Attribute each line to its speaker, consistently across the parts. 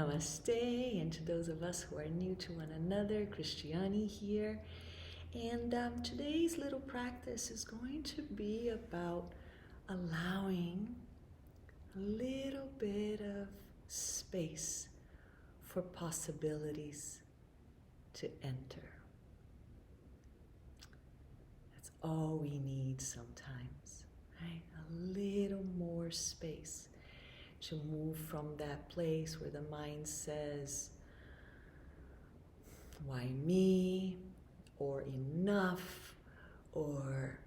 Speaker 1: Namaste, and to those of us who are new to one another, Christiani here. And today's little practice is going to be about allowing a little bit of space for possibilities to enter. That's all we need sometimes, right? A little more space to move from that place where the mind says, why me, or enough, or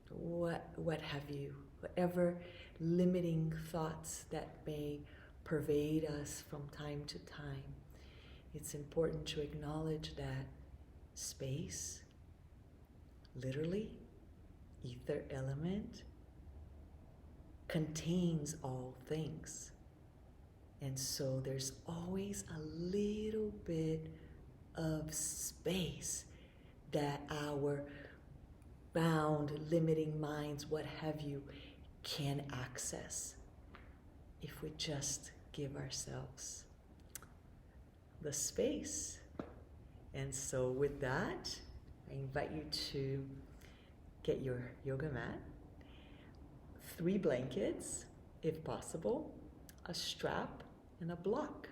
Speaker 1: what have you, whatever limiting thoughts that may pervade us from time to time. It's important to acknowledge that space, literally, ether element, contains all things. And so there's always a little bit of space that our bound, limiting minds, what have you, can access if we just give ourselves the space. And so with that, I invite you to get your yoga mat, 3 blankets, if possible, a strap, and a block.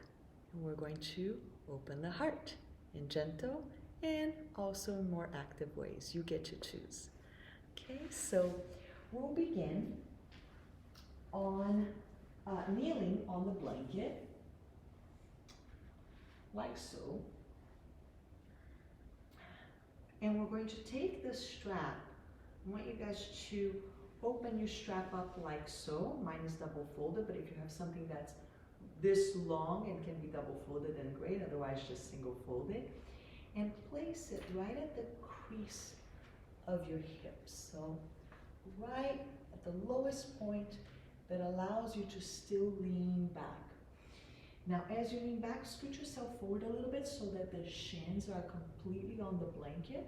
Speaker 1: And we're going to open the heart in gentle and also in more active ways. You get to choose. Okay, so we'll begin on kneeling on the blanket, like so. And we're going to take the strap. I want you guys to open your strap up like so. Mine is double folded, but if you have something that's this long and can be double folded, then great. Otherwise, just single folded. And place it right at the crease of your hips. So right at the lowest point that allows you to still lean back. Now, as you lean back, scoot yourself forward a little bit so that the shins are completely on the blanket.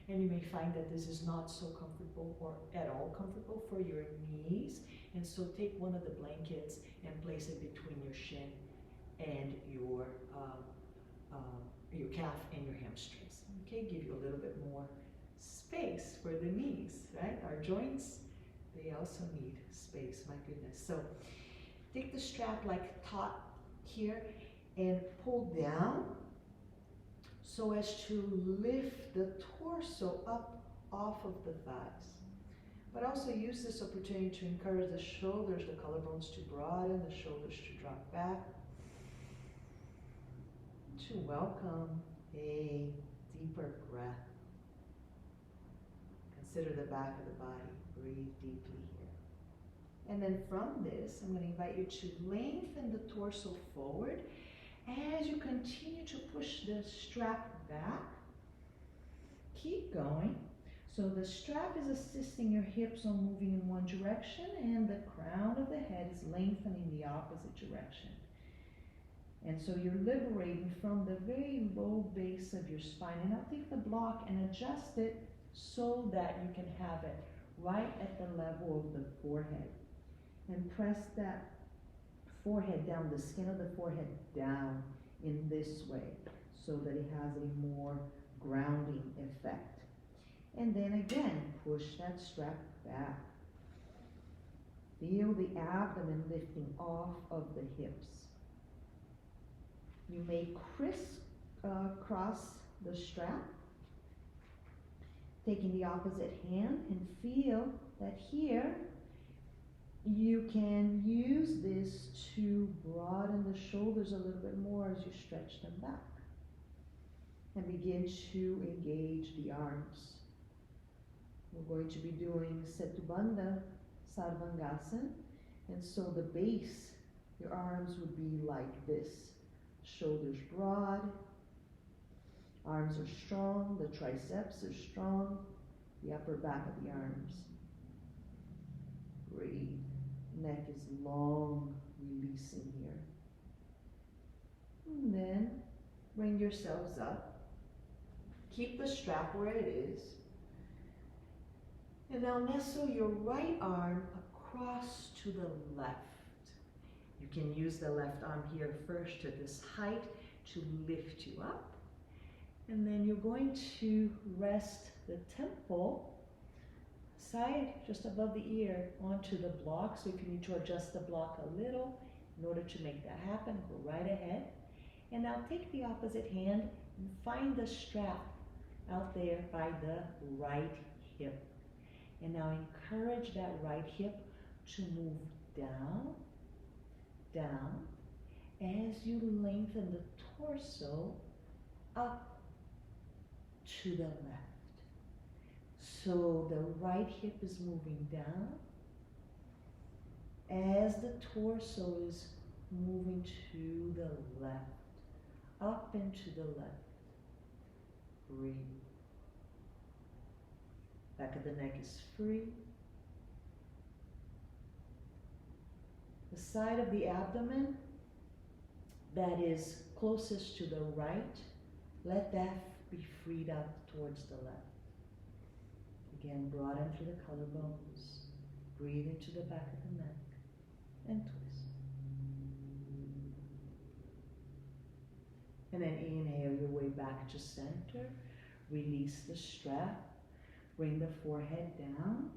Speaker 1: And you may find that this is not so comfortable or at all comfortable for your knees. And so take one of the blankets and place it between your shin and your calf and your hamstrings. Okay, give you a little bit more space for the knees, right? Our joints, they also need space, my goodness. So take the strap like taut here and pull down so as to lift the torso up off of the thighs. But also use this opportunity to encourage the shoulders, the collarbones to broaden, the shoulders to drop back. To welcome a deeper breath. Consider the back of the body. Breathe deeply here. And then from this, I'm going to invite you to lengthen the torso forward as you continue to push the strap back. Keep going. So the strap is assisting your hips on moving in one direction, and the crown of the head is lengthening the opposite direction. And so you're liberating from the very low base of your spine. And now take the block and adjust it so that you can have it right at the level of the forehead. And press that forehead down, the skin of the forehead down in this way so that it has a more grounding effect. And then again, push that strap back. Feel the abdomen lifting off of the hips. You may cross the strap, taking the opposite hand, and feel that here you can use this to broaden the shoulders a little bit more as you stretch them back. And begin to engage the arms. We're going to be doing Setubandha Sarvangasana, and so the base, your arms would be like this. Shoulders broad, arms are strong, the triceps are strong, the upper back of the arms. Breathe. Neck is long, releasing here. And then bring yourselves up. Keep the strap where it is. And now nestle your right arm across to the left. You can use the left arm here first to this height to lift you up. And then you're going to rest the temple side just above the ear onto the block. So if you need to adjust the block a little in order to make that happen, go right ahead. And now take the opposite hand and find the strap out there by the right hip. And now encourage that right hip to move down, down, as you lengthen the torso up to the left. So the right hip is moving down as the torso is moving to the left, up and to the left. Breathe. Back of the neck is free. The side of the abdomen that is closest to the right, let that be freed up towards the left. Again, broaden through the collarbones. Breathe into the back of the neck and twist. And then inhale your way back to center. Release the strap. Bring the forehead down.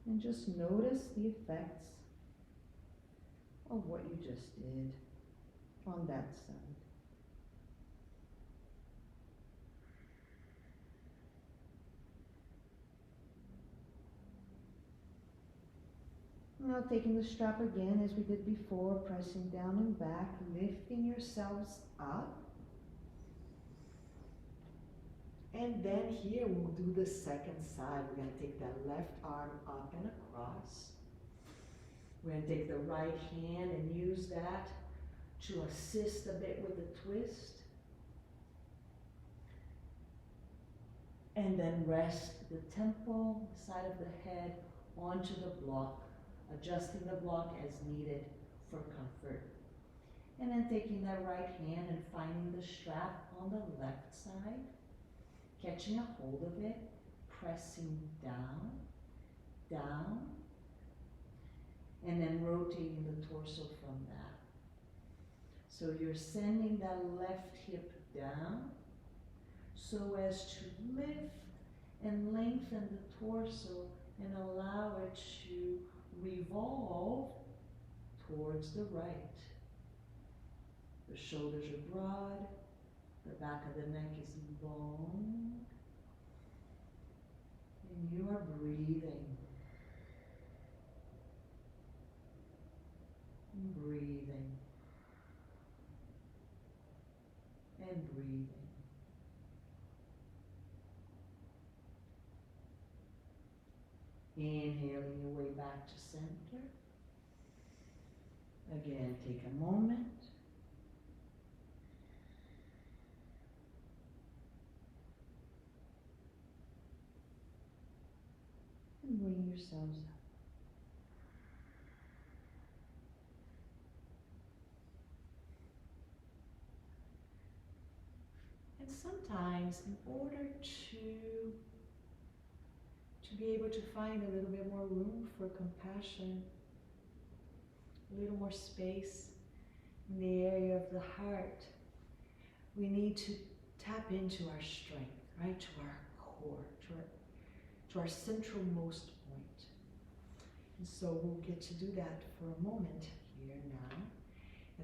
Speaker 1: And just notice the effects of what you just did on that side. Now taking the strap again as we did before, pressing down and back, lifting yourselves up. And then here we'll do the second side. We're going to take that left arm up and across. We're going to take the right hand and use that to assist a bit with the twist. And then rest the temple, side of the head, onto the block, adjusting the block as needed for comfort. And then taking that right hand and finding the strap on the left side, catching a hold of it, pressing down, down, and then rotating the torso from that. So you're sending that left hip down so as to lift and lengthen the torso and allow it to revolve towards the right. The shoulders are broad, the back of the neck is long, and you are breathing. Breathing. And breathing. Inhaling your way back to center. Again, take a moment. And bring yourselves up. And sometimes in order to be able to find a little bit more room for compassion, a little more space in the area of the heart, we need to tap into our strength, right? To our core, to our centralmost point. And so we'll get to do that for a moment here now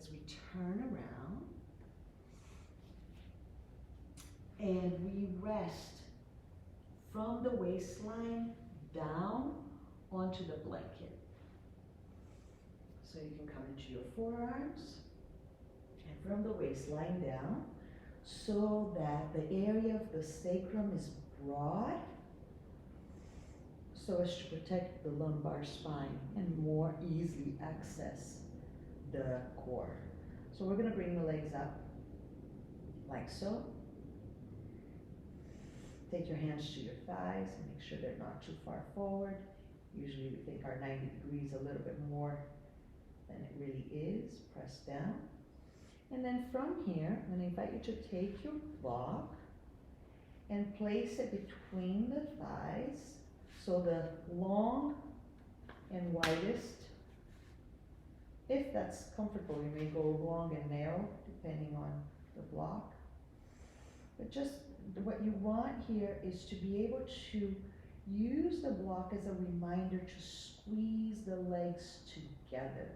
Speaker 1: as we turn around and we rest from the waistline down onto the blanket. So you can come into your forearms and from the waistline down so that the area of the sacrum is broad so as to protect the lumbar spine and more easily access the core. So we're going to bring the legs up like so. Take your hands to your thighs and make sure they're not too far forward. Usually we think our 90 degrees a little bit more than it really is. Press down. And then from here, I'm going to invite you to take your block and place it between the thighs. So the long and widest
Speaker 2: If that's comfortable, you may go long and narrow, depending on the block. But just what you want here is to be able to use the block as a reminder to squeeze the legs together.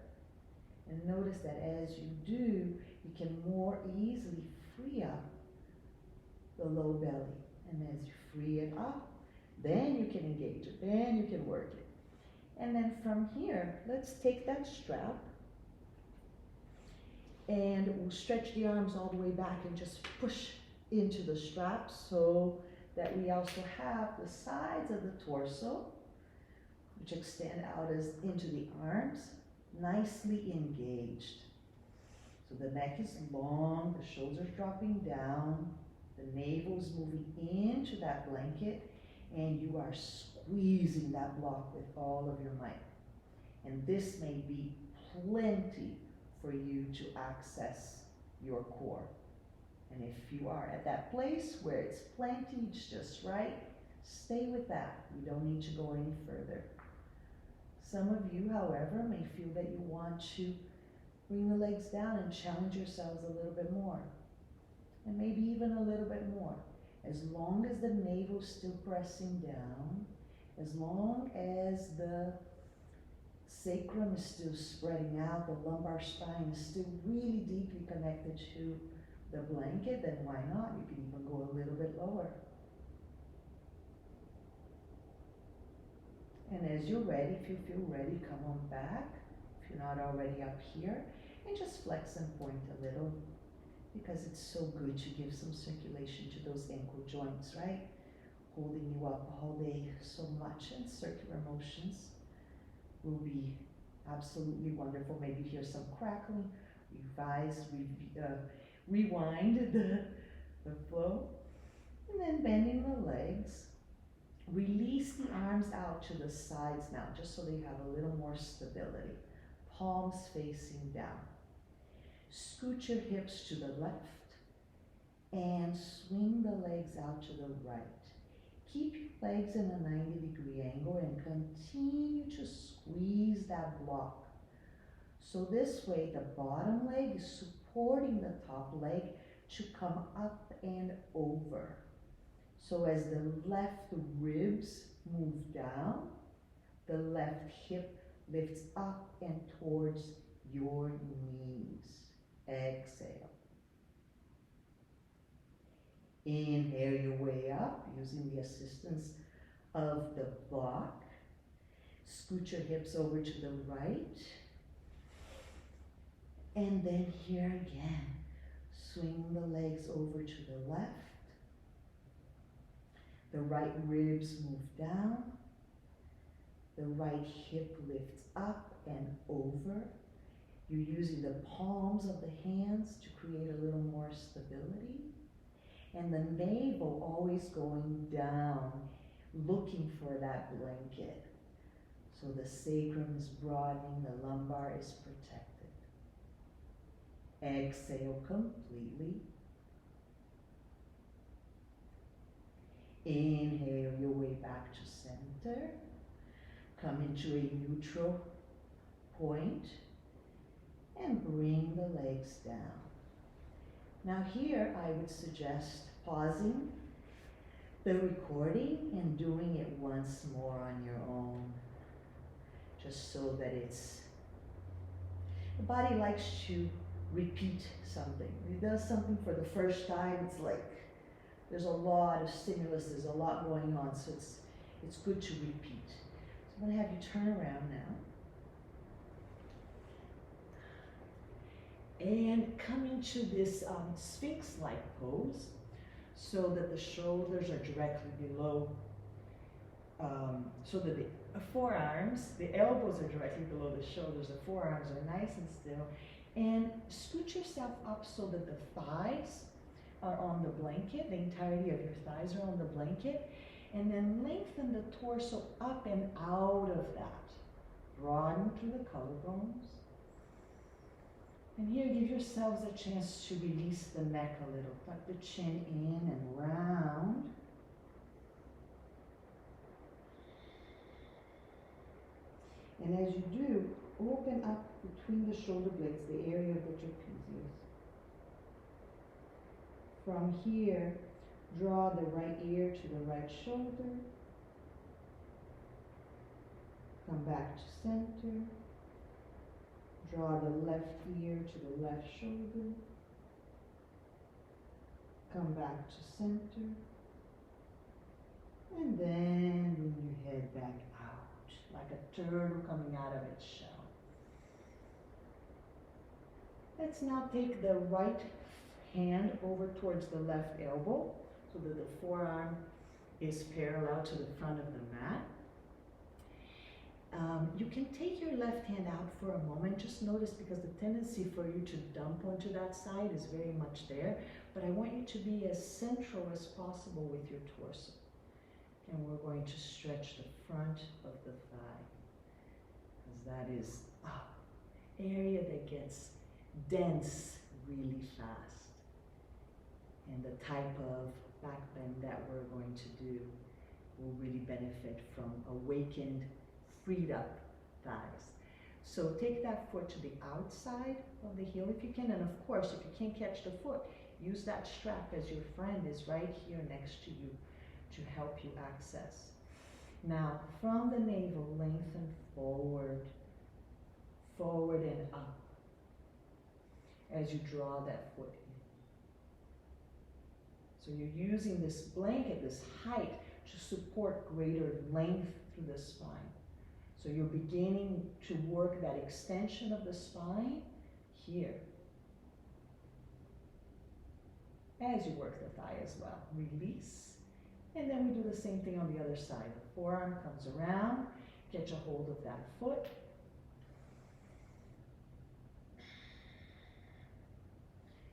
Speaker 2: And notice that as you do, you can more easily free up the low belly. And as you free it up, then you can engage it, then you can work it. And then from here, let's take that strap and we'll stretch the arms all the way back and just push into the strap so that we also have the sides of the torso, which extend out as into the arms, nicely engaged. So the neck is long, the shoulders dropping down, the navel is moving into that blanket, and you are squeezing that block with all of your might. And this may be plenty for you to access your core. And if you are at that place where it's plenty, it's just right, stay with that. You don't need to go any further. Some of you, however, may feel that you want to bring the legs down and challenge yourselves a little bit more. And maybe even a little bit more. As long as the navel is still pressing down, as long as the sacrum is still spreading out, the lumbar spine is still really deeply connected to the blanket, then why not? You can even go a little bit lower. And as you're ready, if you feel ready, come on back. If you're not already up here, and just flex and point a little, because it's so good to give some circulation to those ankle joints, right? Holding you up all day so much, and circular motions will be absolutely wonderful. Maybe hear some crackling, rewind the flow, and then bending the legs. Release the arms out to the sides now, just so they have a little more stability. Palms facing down. Scoot your hips to the left and swing the legs out to the right. Keep your legs in a 90-degree angle and continue to squeeze that block. So this way, the bottom leg is supporting the top leg to come up and over. So as the left ribs move down, the left hip lifts up and towards your knees. Exhale. Inhale your way up using the assistance of the block. Scoot your hips over to the right. And then here again, swing the legs over to the left. The right ribs move down. The right hip lifts up and over. You're using the palms of the hands to create a little more stability. And the navel always going down, looking for that blanket. So the sacrum is broadening, the lumbar is protected. Exhale completely. Inhale your way back to center. Come into a neutral point and bring the legs down. Now here I would suggest pausing the recording and doing it once more on your own, just so that the body likes to repeat something. It does something for the first time, it's like there's a lot of stimulus, there's a lot going on, so it's good to repeat. So I'm going to have you turn around now. And come into this Sphinx-like pose so that the shoulders are directly below, so that the forearms, the elbows are directly below the shoulders, the forearms are nice and still. And scoot yourself up so that the thighs are on the blanket, the entirety of your thighs are on the blanket. And then lengthen the torso up and out of that. Broaden through the collarbones. And here, give yourselves a chance to release the neck a little. Tuck the chin in and round. And as you do, open up between the shoulder blades, the area of the trapezius. From here, draw the right ear to the right shoulder. Come back to center. Draw the left ear to the left shoulder. Come back to center. And then bring your head back out, like a turtle coming out of its shell. Let's now take the right hand over towards the left elbow so that the forearm is parallel to the front of the mat. You can take your left hand out for a moment. Just notice, because the tendency for you to dump onto that side is very much there, but I want you to be as central as possible with your torso. And we're going to stretch the front of the thigh, because that is an area that gets dense really fast. And the type of back bend that we're going to do will really benefit from awakened, freed up thighs. So take that foot to the outside of the heel if you can, and of course, if you can't catch the foot, use that strap as your friend is right here next to you to help you access. Now, from the navel, lengthen forward, forward and up as you draw that foot in. So you're using this blanket, this height, to support greater length through the spine. So you're beginning to work that extension of the spine here. As you work the thigh as well. Release. And then we do the same thing on the other side. The forearm comes around, get a hold of that foot.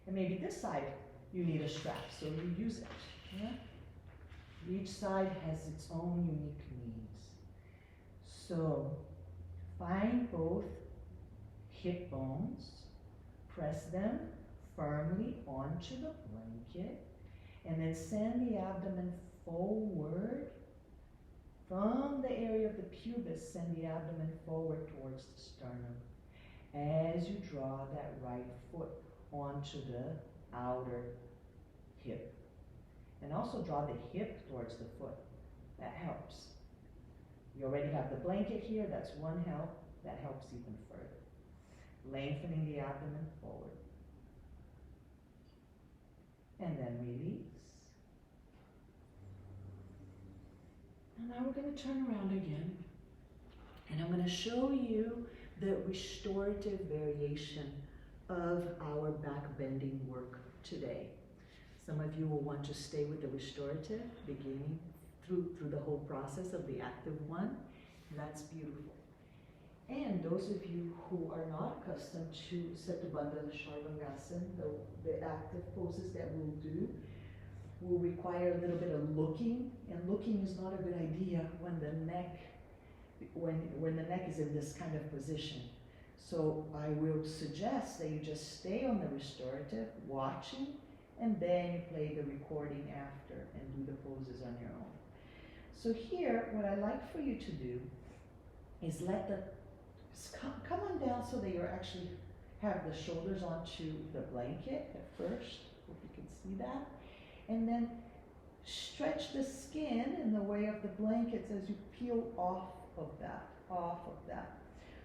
Speaker 2: And maybe this side you need a strap, so you use it. Yeah? Each side has its own unique needs. So find both hip bones, press them firmly onto the blanket, and then send the abdomen forward. From the area of the pubis, send the abdomen forward towards the sternum as you draw that right foot onto the outer hip. And also draw the hip towards the foot. That helps. You already have the blanket here, that's one help. That helps even further. Lengthening the abdomen forward. And then release. And now we're going to turn around again. And I'm going to show you the restorative variation of our back bending work today. Some of you will want to stay with the restorative, beginning through the whole process of the active one. That's beautiful. And those of you who are not accustomed to Settubandha Sharvangasana, the active poses that we'll do, will require a little bit of looking, and looking is not a good idea when the neck is in this kind of position. So I will suggest that you just stay on the restorative, watching, and then you play the recording after and do the poses on your own. So here, what I like for you to do is come on down so that you actually have the shoulders onto the blanket at first. Hope you can see that. And then stretch the skin in the way of the blankets as you peel off of that.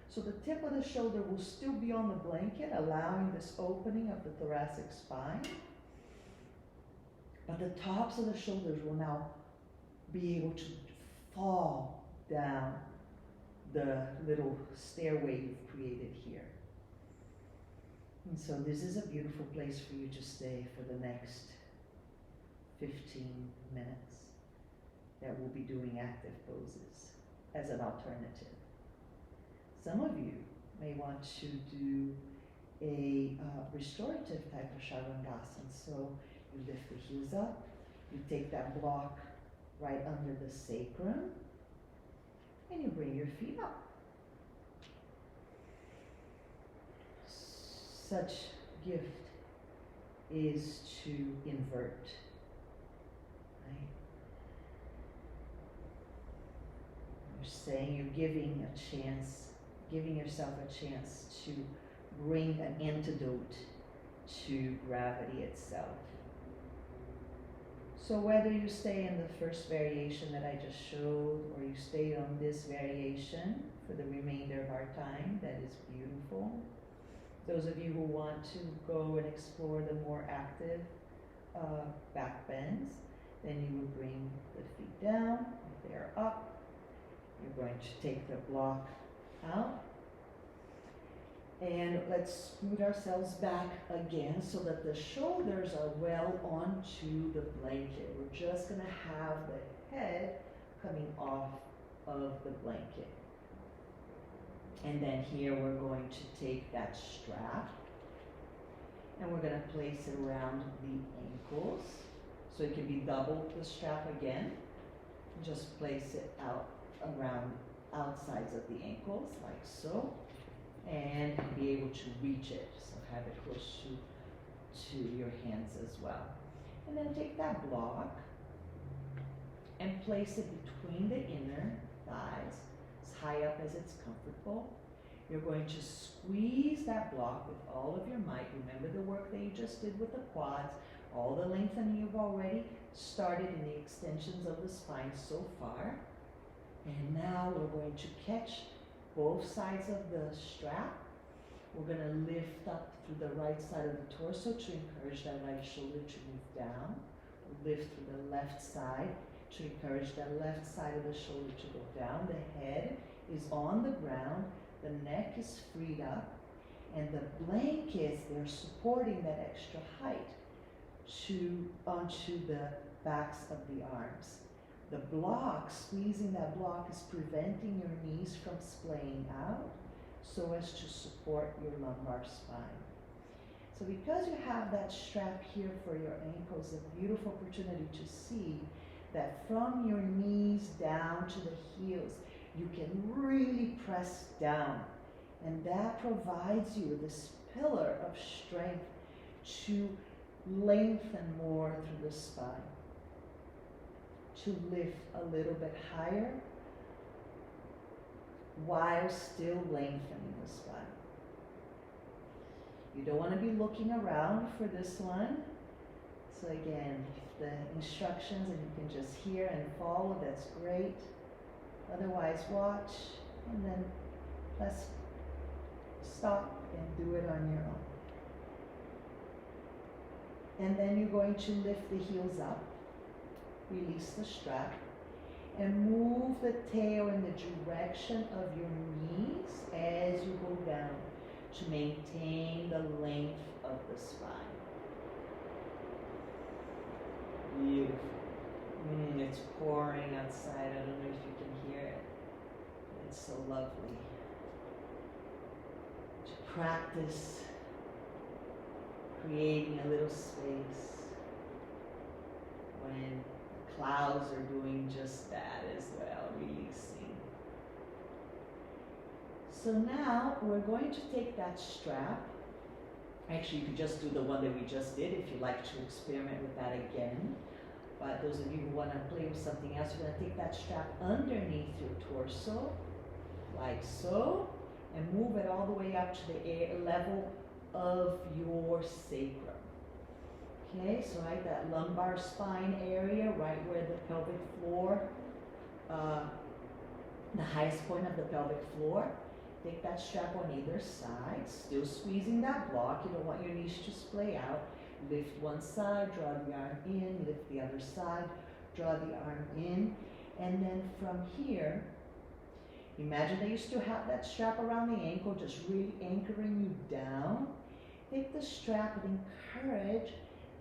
Speaker 2: So the tip of the shoulder will still be on the blanket, allowing this opening of the thoracic spine. But the tops of the shoulders will now be able to fall down the little stairway you've created here. And so this is a beautiful place for you to stay for the next 15 minutes that we'll be doing active poses as an alternative. Some of you may want to do a restorative type of Sharvangasana. So you lift the heels up, you take that block right under the sacrum, and you bring your feet up. Such gift is to invert, right? You're saying you're giving a chance, giving yourself a chance to bring an antidote to gravity itself. So whether you stay in the first variation that I just showed, or you stay on this variation for the remainder of our time, that is beautiful. Those of you who want to go and explore the more active back bends, then you will bring the feet down, they're up. You're going to take the block out. And let's scoot ourselves back again so that the shoulders are well onto the blanket. We're just going to have the head coming off of the blanket. And then here we're going to take that strap and we're going to place it around the ankles. So it can be double the strap again. Just place it out around outsides of the ankles like so. And be able to reach it, so have it close to your hands as well. And then take that block and place it between the inner thighs, as high up as it's comfortable. You're going to squeeze that block with all of your might. Remember the work that you just did with the quads, all the lengthening you've already started in the extensions of the spine so far. And now we're going to catch both sides of the strap. We're going to lift up through the right side of the torso to encourage that right shoulder to move down. Lift through the left side to encourage that left side of the shoulder to go down. The head is on the ground, the neck is freed up, and the blankets, they're supporting that extra height onto the backs of the arms. The block, squeezing that block, is preventing your knees from splaying out so as to support your lumbar spine. So because you have that strap here for your ankles, a beautiful opportunity to see that from your knees down to the heels, you can really press down. And that provides you this pillar of strength to lengthen more through the spine, to lift a little bit higher while still lengthening the spine. You don't want to be looking around for this one. So again, the instructions, and you can just hear and follow, that's great. Otherwise, watch and then let's stop and do it on your own. And then you're going to lift the heels up. Release the strap and move the tail in the direction of your knees as you go down to maintain the length of the spine. Beautiful. It's pouring outside. I don't know if you can hear it. It's so lovely to practice creating a little space when clouds are doing just that as well, releasing. So now we're going to take that strap. Actually, you could just do the one that we just did if you like to experiment with that again. But those of you who want to play with something else, you're going to take that strap underneath your torso, like so, and move it all the way up to the level of your sacrum. Okay, so right, that lumbar spine area, right where the pelvic floor, the highest point of the pelvic floor. Take that strap on either side, still squeezing that block. You don't want your knees to splay out. Lift one side, draw the arm in, lift the other side, draw the arm in. And then from here, imagine that you still have that strap around the ankle, just really anchoring you down. Take the strap and encourage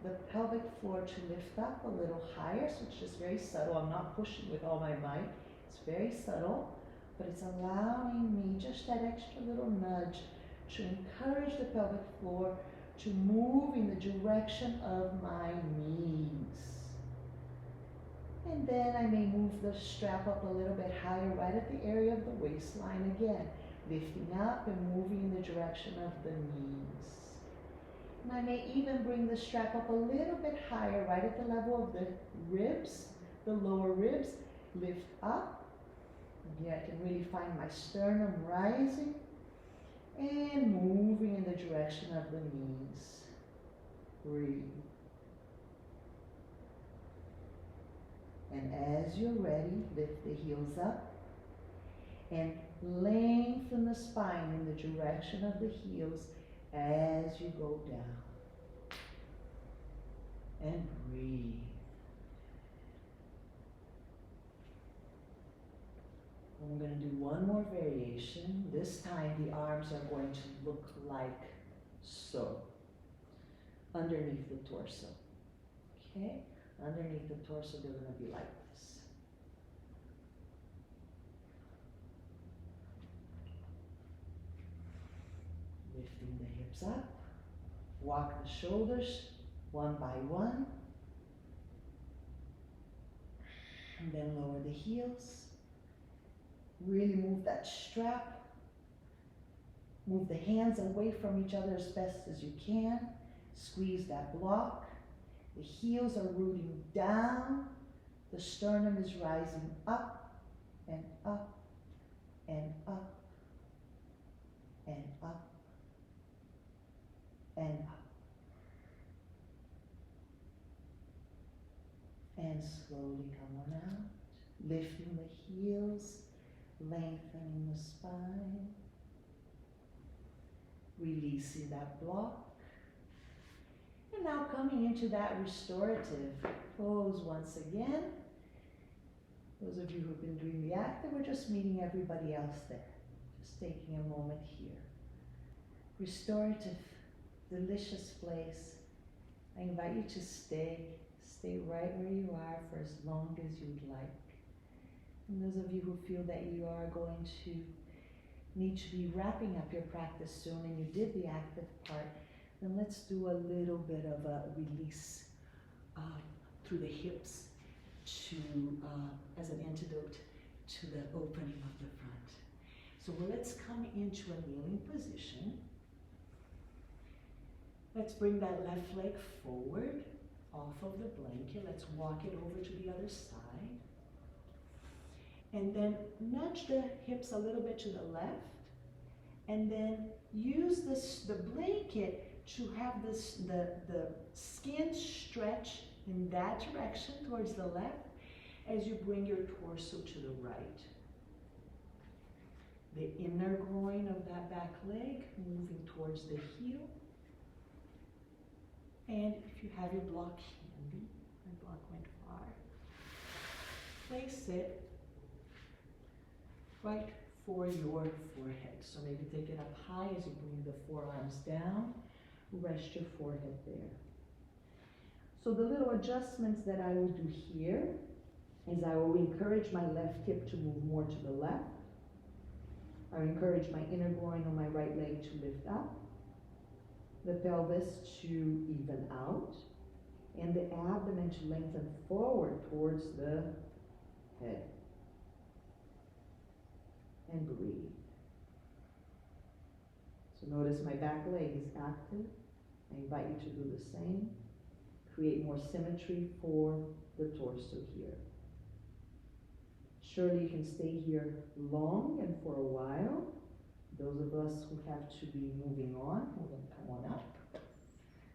Speaker 2: the pelvic floor to lift up a little higher. So it's just very subtle. I'm not pushing with all my might. It's very subtle, but it's allowing me just that extra little nudge to encourage the pelvic floor to move in the direction of my knees. And then I may move the strap up a little bit higher right at the area of the waistline again, lifting up and moving in the direction of the knees. And I may even bring the strap up a little bit higher right at the level of the ribs, the lower ribs, lift up. Here I can really find my sternum rising And moving in the direction of the knees. Breathe. And as you're ready, lift the heels up and lengthen the spine in the direction of the heels as you go down. And breathe. I'm going to do one more variation. This time the arms are going to look like so, underneath the torso. Okay? Underneath the torso, they're going to be like this. Lifting the hips up. Walk the shoulders one by one. And then lower the heels. Really move that strap. Move the hands away from each other as best as you can. Squeeze that block. The heels are rooting down. The sternum is rising up and up and up and up and up. And slowly come on out. Lifting the heels. Lengthening the spine. Releasing that block. And now coming into that restorative pose once again. Those of you who've been doing the active, we're just meeting everybody else there. Just taking a moment here. Restorative, delicious place. I invite you to stay right where you are for as long as you'd like. And those of you who feel that you are going to need to be wrapping up your practice soon and you did the active part, then let's do a little bit of a release through the hips to as an antidote to the opening of the front. So let's come into a kneeling position. Let's bring that left leg forward off of the blanket. Let's walk it over to the other side. And then nudge the hips a little bit to the left. And then use the blanket to have the skin stretch in that direction towards the left as you bring your torso to the right. The inner groin of that back leg moving towards the heel. And if you have your block handy, my block went far, place it right for your forehead. So maybe take it up high as you bring the forearms down. Rest your forehead there. So the little adjustments that I will do here is I will encourage my left hip to move more to the left. I encourage my inner groin on my right leg to lift up, the pelvis to even out, and the abdomen to lengthen forward towards the head. And breathe. So notice my back leg is active. I invite you to do the same. Create more symmetry for the torso here. Surely you can stay here long and for a while. Those of us who have to be moving on, we're going to come on up.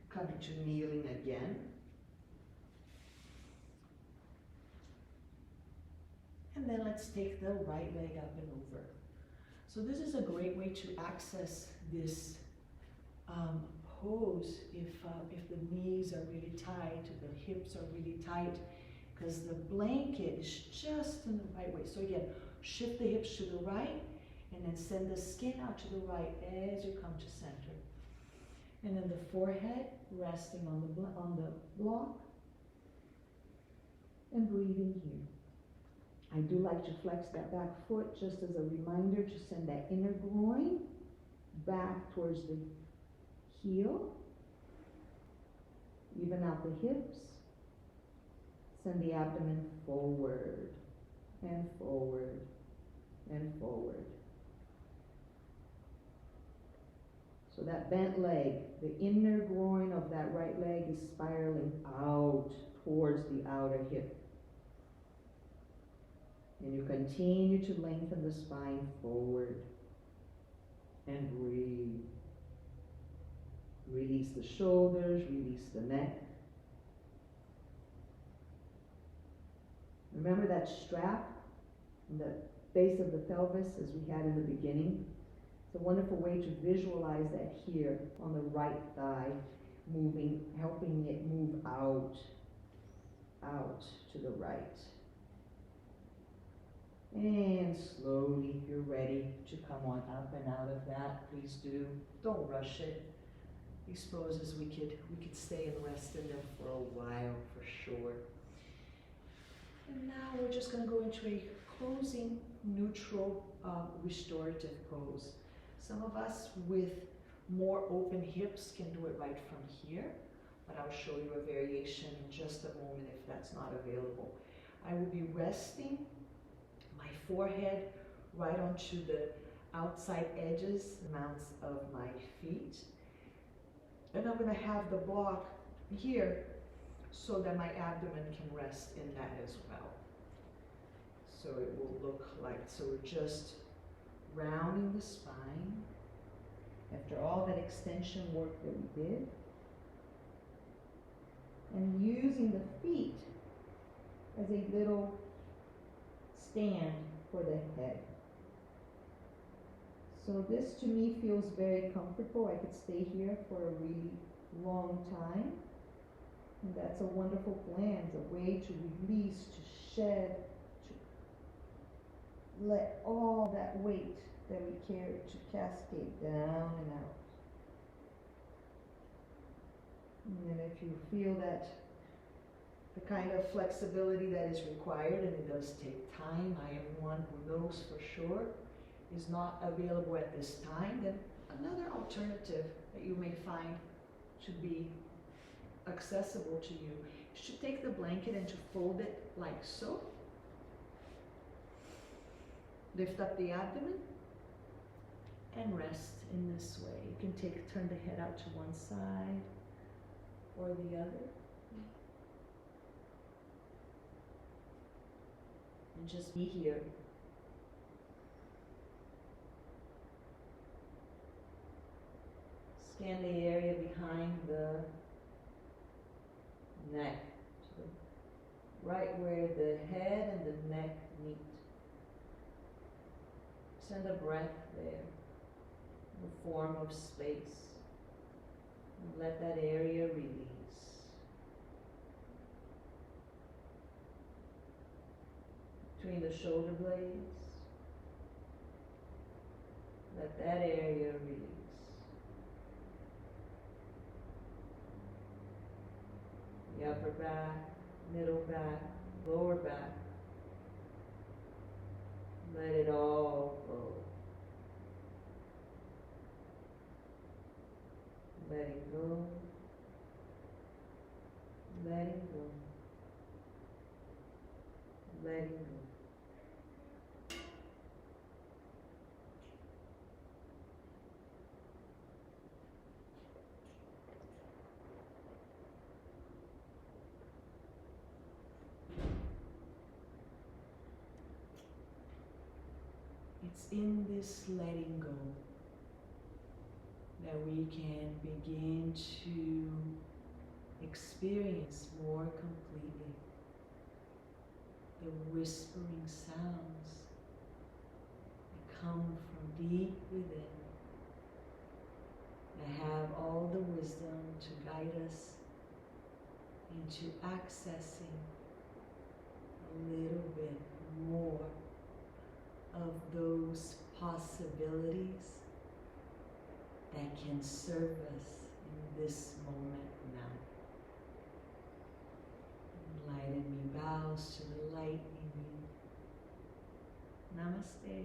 Speaker 2: Coming to kneeling again. And then let's take the right leg up and over. So this is a great way to access this pose if the knees are really tight, if the hips are really tight, because the blanket is just in the right way. So again, shift the hips to the right, and then send the skin out to the right as you come to center. And then the forehead resting on the block, and breathing here. I do like to flex that back foot just as a reminder to send that inner groin back towards the heel. Even out the hips. Send the abdomen forward and forward and forward. So that bent leg, the inner groin of that right leg is spiraling out towards the outer hip. And you continue to lengthen the spine forward. And breathe. Release the shoulders, release the neck. Remember that strap in the base of the pelvis as we had in the beginning? It's a wonderful way to visualize that here on the right thigh, moving, helping it move out to the right. And slowly, if you're ready to come on up and out of that, please do. Don't rush it. These poses we could stay and rest in them for a while for sure. And now we're just going to go into a closing neutral restorative pose. Some of us with more open hips can do it right from here, but I'll show you a variation in just a moment if that's not available. I will be resting my forehead right onto the outside edges, mounts of my feet. And I'm going to have the block here so that my abdomen can rest in that as well. So it will look like, so we're just rounding the spine after all that extension work that we did. And using the feet as a little stand for the head. So this to me feels very comfortable. I could stay here for a really long time. And that's a wonderful blend, a way to release, to shed, to let all that weight that we carry to cascade down and out. And then if you feel that the kind of flexibility that is required, and it does take time, I am one who knows for sure, is not available at this time, then another alternative that you may find to be accessible to you is to take the blanket and to fold it like so. Lift up the abdomen and rest in this way. You can turn the head out to one side or the other. And just be here. Scan the area behind the neck, so right where the head and the neck meet. Send a breath there, in the form of space, and let that area release. Between the shoulder blades, let that area release. The upper back, middle back, lower back. Let it all go. Letting go. Letting go. Letting go. It's in this letting go that we can begin to experience more completely the whispering sounds that come from deep within, that have all the wisdom to guide us into accessing a little bit more of those possibilities that can serve us in this moment now. Light in me bows to the light in you. Namaste.